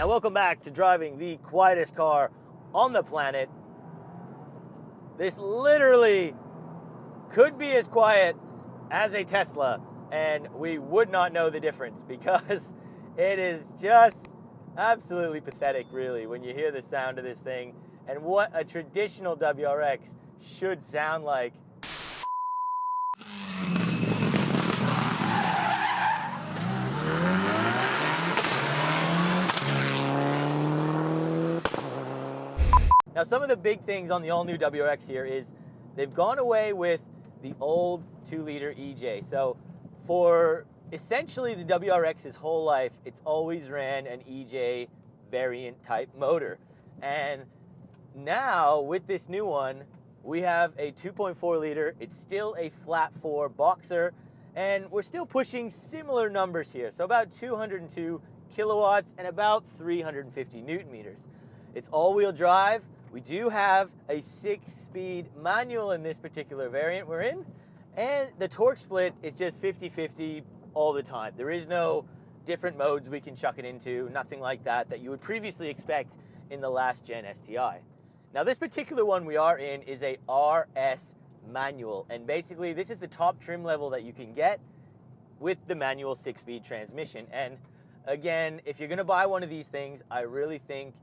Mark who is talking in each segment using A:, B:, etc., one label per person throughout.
A: Now welcome back to driving the quietest car on the planet. This literally could be as quiet as a Tesla, and we would not know the difference because it is just absolutely pathetic, really, when you hear the sound of this thing and what a traditional WRX should sound like. Now, some of the big things on the all-new WRX here is they've gone away with the old 2-liter EJ. So for essentially the WRX's whole life, it's always ran an EJ variant type motor. And now with this new one, we have a 2.4 liter. It's still a flat 4 boxer, and we're still pushing similar numbers here. So about 202 kilowatts and about 350 Newton meters. It's all-wheel drive. We do have a 6-speed manual in this particular variant we're in, and the torque split is just 50-50 all the time. There is no different modes we can chuck it into, nothing like that you would previously expect in the last gen STI. Now this particular one we are in is a RS manual, and basically this is the top trim level that you can get with the manual 6-speed transmission. And again, if you're gonna buy one of these things, I really think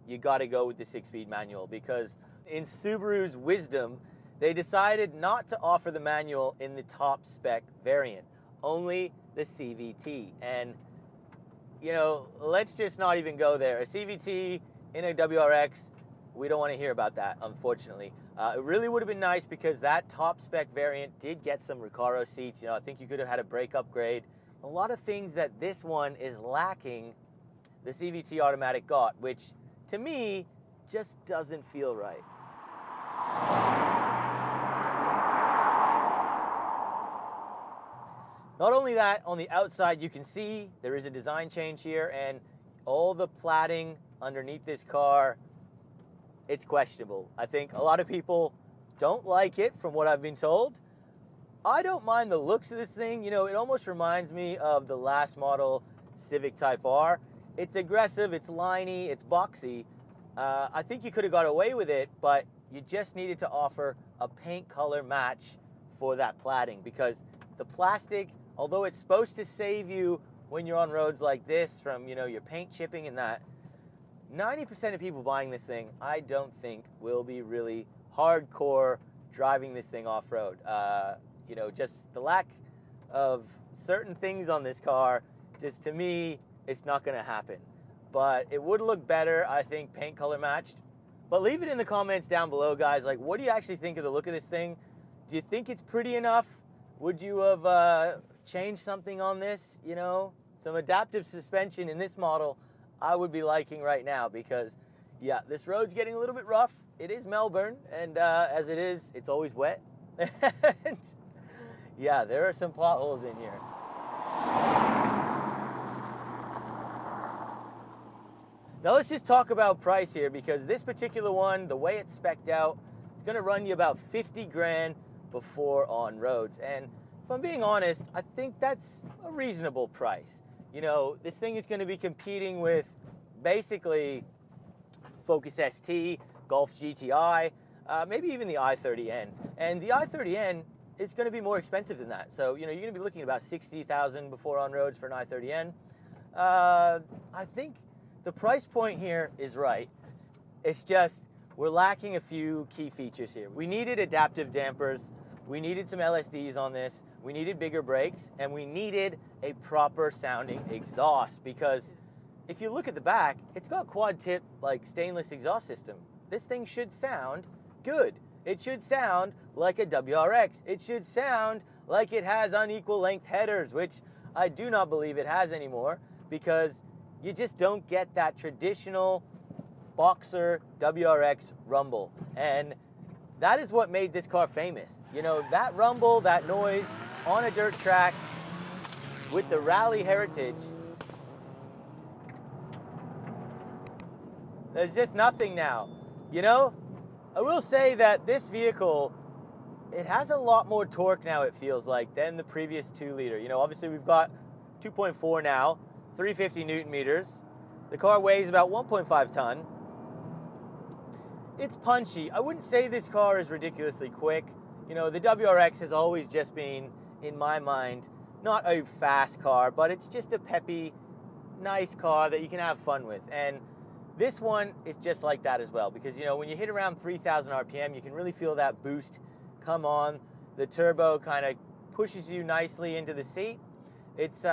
A: you gotta go with the 6-speed manual, because in Subaru's wisdom, they decided not to offer the manual in the top spec variant, only the CVT. And you know, let's just not even go there. A CVT in a WRX, we don't want to hear about that, unfortunately. It really would have been nice because that top spec variant did get some Recaro seats. You know, I think you could have had a brake upgrade. A lot of things that this one is lacking, the CVT automatic got, which to me just doesn't feel right. Not only that, on the outside you can see there is a design change here, and all the plating underneath this car, it's questionable. I think a lot of people don't like it, from what I've been told. I don't mind the looks of this thing. You know, it almost reminds me of the last model Civic Type R. It's aggressive, it's liney, it's boxy. I think you could have got away with it, but you just needed to offer a paint color match for that plating, because the plastic, although it's supposed to save you when you're on roads like this from, you know, your paint chipping and that, 90% of people buying this thing, I don't think will be really hardcore driving this thing off-road. You know, just the lack of certain things on this car, just to me, it's not gonna happen. But it would look better, I think, paint color matched. But leave it in the comments down below, guys. Like, what do you actually think of the look of this thing? Do you think it's pretty enough? Would you have changed something on this? You know, some adaptive suspension in this model I would be liking right now, because yeah, this road's getting a little bit rough. It is Melbourne, and as it is, it's always wet. And yeah, there are some potholes in here. Now let's just talk about price here, because this particular one, the way it's spec'd out, it's gonna run you about 50 grand before on roads. And if I'm being honest, I think that's a reasonable price. You know, this thing is gonna be competing with basically Focus ST, Golf GTI, maybe even the i30N. And the i30N is gonna be more expensive than that. So, you know, you're gonna be looking at about 60,000 before on roads for an i30N. I think the price point here is right. It's just, we're lacking a few key features here. We needed adaptive dampers, we needed some LSDs on this, we needed bigger brakes, and we needed a proper sounding exhaust, because if you look at the back, it's got quad tip, like, stainless exhaust system. This thing should sound good. It should sound like a WRX. It should sound like it has unequal length headers, which I do not believe it has anymore, because you just don't get that traditional boxer WRX rumble. And that is what made this car famous. You know, that rumble, that noise on a dirt track with the rally heritage, there's just nothing now. You know, I will say that this vehicle, it has a lot more torque now, it feels like, than the previous 2-liter. You know, obviously we've got 2.4 now, 350 Newton meters. The car weighs about 1.5 ton. It's punchy. I wouldn't say this car is ridiculously quick. You know, the WRX has always just been, in my mind, not a fast car, but it's just a peppy, nice car that you can have fun with. And this one is just like that as well, because, you know, when you hit around 3,000 RPM, you can really feel that boost come on. The turbo kind of pushes you nicely into the seat. It's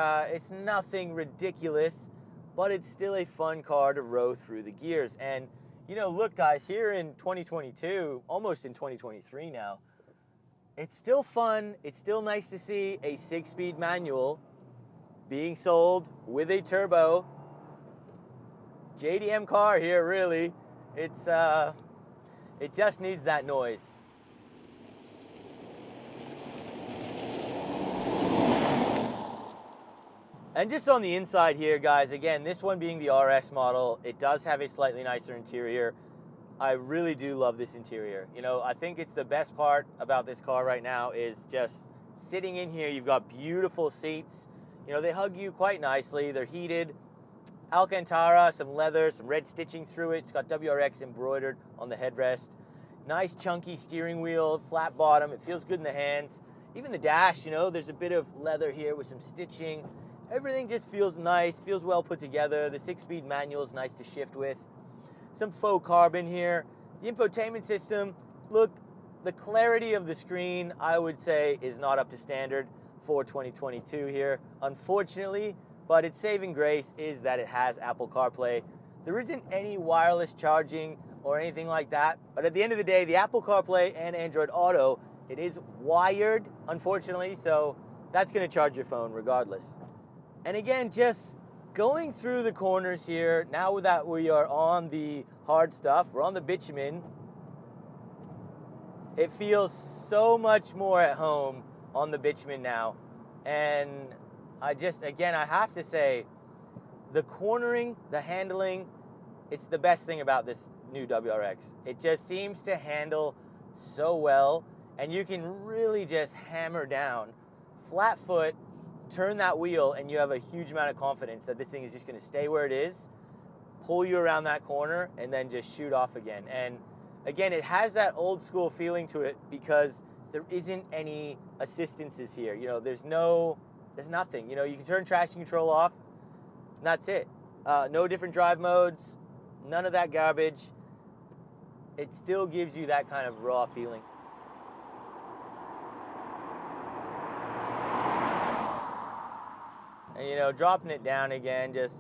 A: nothing ridiculous, but it's still a fun car to row through the gears. And, you know, look, guys, here in 2022, almost in 2023 now, it's still fun. It's still nice to see a 6-speed manual being sold with a turbo. JDM car here, really. It just needs that noise. And just on the inside here, guys, again, this one being the RS model, it does have a slightly nicer interior. I really do love this interior. You know, I think it's the best part about this car right now is just sitting in here. You've got beautiful seats. You know, they hug you quite nicely. They're heated. Alcantara, some leather, some red stitching through it. It's got WRX embroidered on the headrest. Nice chunky steering wheel, flat bottom. It feels good in the hands. Even the dash, you know, there's a bit of leather here with some stitching. Everything just feels nice, feels well put together. The 6-speed manual is nice to shift with. Some faux carbon here. The infotainment system, look, the clarity of the screen, I would say, is not up to standard for 2022 here, unfortunately, but its saving grace is that it has Apple CarPlay. There isn't any wireless charging or anything like that, but at the end of the day, the Apple CarPlay and Android Auto, it is wired, unfortunately, so that's going to charge your phone regardless. And again, just going through the corners here, now that we are on the hard stuff, we're on the bitumen, it feels so much more at home on the bitumen now. And I have to say, the cornering, the handling, it's the best thing about this new WRX. It just seems to handle so well, and you can really just hammer down, flat foot, turn that wheel, and you have a huge amount of confidence that this thing is just going to stay where it is, pull you around that corner, and then just shoot off again. And again, it has that old school feeling to it because there isn't any assistances here. You know, there's nothing. You know, you can turn traction control off, and that's it. No different drive modes, none of that garbage. It still gives you that kind of raw feeling. And, you know, dropping it down again, just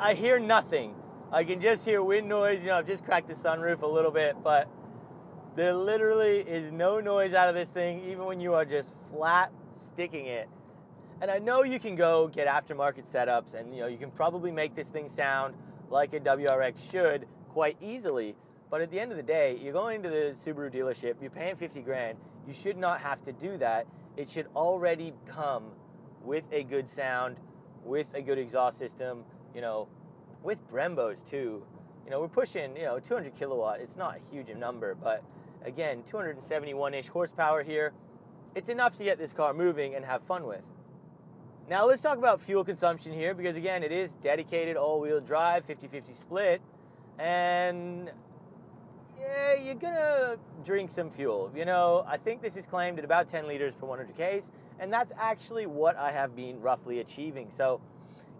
A: I hear nothing. I can just hear wind noise. You know, I've just cracked the sunroof a little bit, but there literally is no noise out of this thing, even when you are just flat sticking it. And I know you can go get aftermarket setups, and, you know, you can probably make this thing sound like a WRX should quite easily. But at the end of the day, you're going to the Subaru dealership, you're paying 50 grand. You should not have to do that. It should already come with a good sound, with a good exhaust system, you know, with Brembos too. You know, we're pushing, you know, 200 kilowatt. It's not a huge number, but again, 271-ish horsepower here. It's enough to get this car moving and have fun with. Now let's talk about fuel consumption here, because again, it is dedicated all-wheel drive, 50-50 split, and yeah, you're gonna drink some fuel. You know, I think this is claimed at about 10 liters per 100 Ks, and that's actually what I have been roughly achieving. So,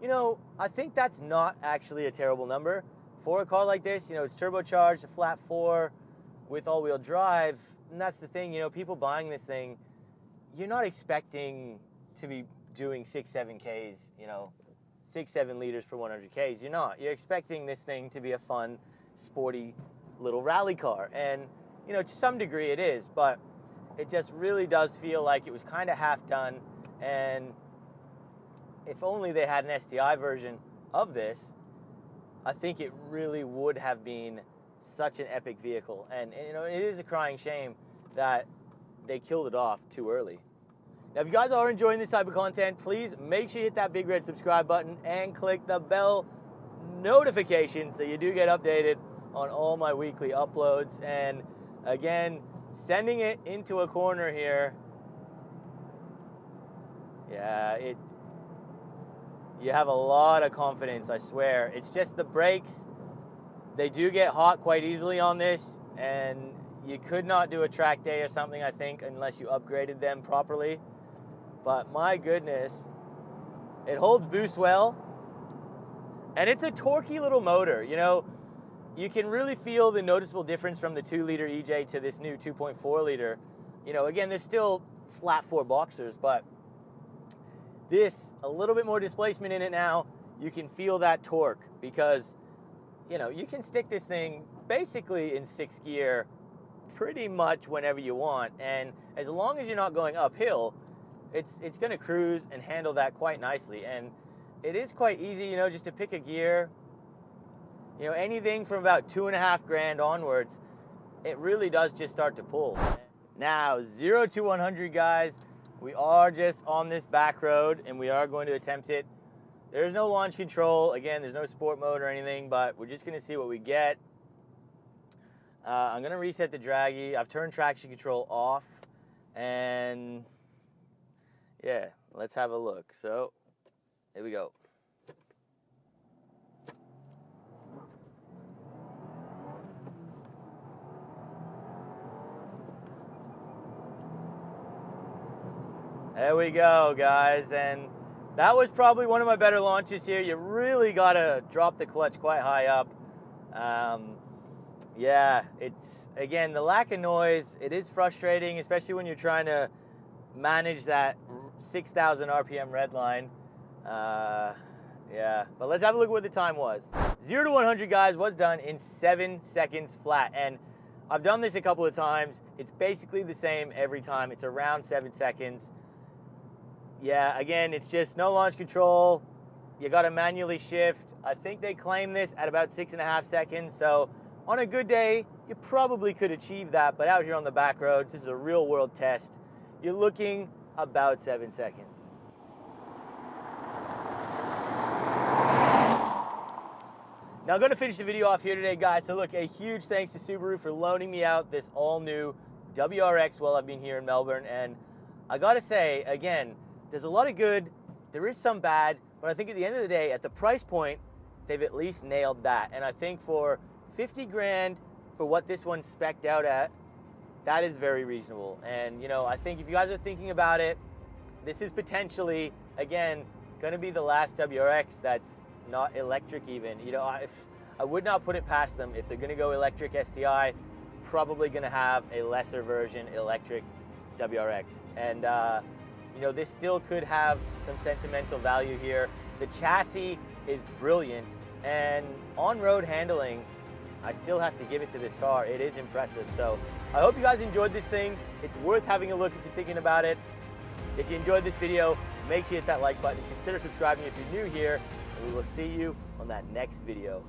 A: you know, I think that's not actually a terrible number for a car like this. You know, it's turbocharged, a flat 4 with all-wheel drive, and that's the thing, you know, people buying this thing, you're not expecting to be doing 6-7 Ks, you know, 6-7 liters per 100 Ks. You're not. You're expecting this thing to be a fun, sporty little rally car. And, you know, to some degree it is, but it just really does feel like it was kind of half done. And if only they had an STI version of this, I think it really would have been such an epic vehicle. And you know, it is a crying shame that they killed it off too early. Now, if you guys are enjoying this type of content, please make sure you hit that big red subscribe button and click the bell notification so you do get updated on all my weekly uploads. And Again, sending it into a corner here. Yeah, you have a lot of confidence, I swear. It's just the brakes. They do get hot quite easily on this, and you could not do a track day or something, I think, unless you upgraded them properly. But my goodness, it holds boost well, and it's a torquey little motor. You know, you can really feel the noticeable difference from the 2-liter EJ to this new 2.4-liter. You know, again, there's still flat 4 boxers, but this, a little bit more displacement in it now, you can feel that torque because, you know, you can stick this thing basically in 6th gear pretty much whenever you want, and as long as you're not going uphill, it's going to cruise and handle that quite nicely. And it is quite easy, you know, just to pick a gear. You know, anything from about $2.5 grand onwards, it really does just start to pull. Now, 0 to 100, guys, we are just on this back road, and we are going to attempt it. There's no launch control. Again, there's no sport mode or anything, but we're just going to see what we get. I'm going to reset the draggy. I've turned traction control off, and yeah, let's have a look. So, here we go. There we go, guys, and that was probably one of my better launches here. You really got to drop the clutch quite high up. Yeah, it's, again, the lack of noise, it is frustrating, especially when you're trying to manage that 6,000 RPM red line. Yeah, but let's have a look at what the time was. 0 to 100, guys, was done in 7 seconds flat, and I've done this a couple of times. It's basically the same every time. It's around 7 seconds. Yeah, again, it's just no launch control. You got to manually shift. I think they claim this at about 6.5 seconds, so on a good day, you probably could achieve that, but out here on the back roads, this is a real world test. You're looking about 7 seconds. Now I'm going to finish the video off here today, guys. So look, a huge thanks to Subaru for loaning me out this all-new WRX while I've been here in Melbourne. And I got to say, again, there's a lot of good, there is some bad, but I think at the end of the day, at the price point, they've at least nailed that. And I think for 50 grand for what this one's spec'd out at, that is very reasonable. And, you know, I think if you guys are thinking about it, this is potentially, again, going to be the last WRX that's not electric even. You know, I would not put it past them. If they're going to go electric STI, probably going to have a lesser version electric WRX. And, you know, this still could have some sentimental value here. The chassis is brilliant, and on-road handling, I still have to give it to this car. It is impressive. So I hope you guys enjoyed this thing. It's worth having a look if you're thinking about it. If you enjoyed this video, make sure you hit that like button. Consider subscribing if you're new here, and we will see you on that next video.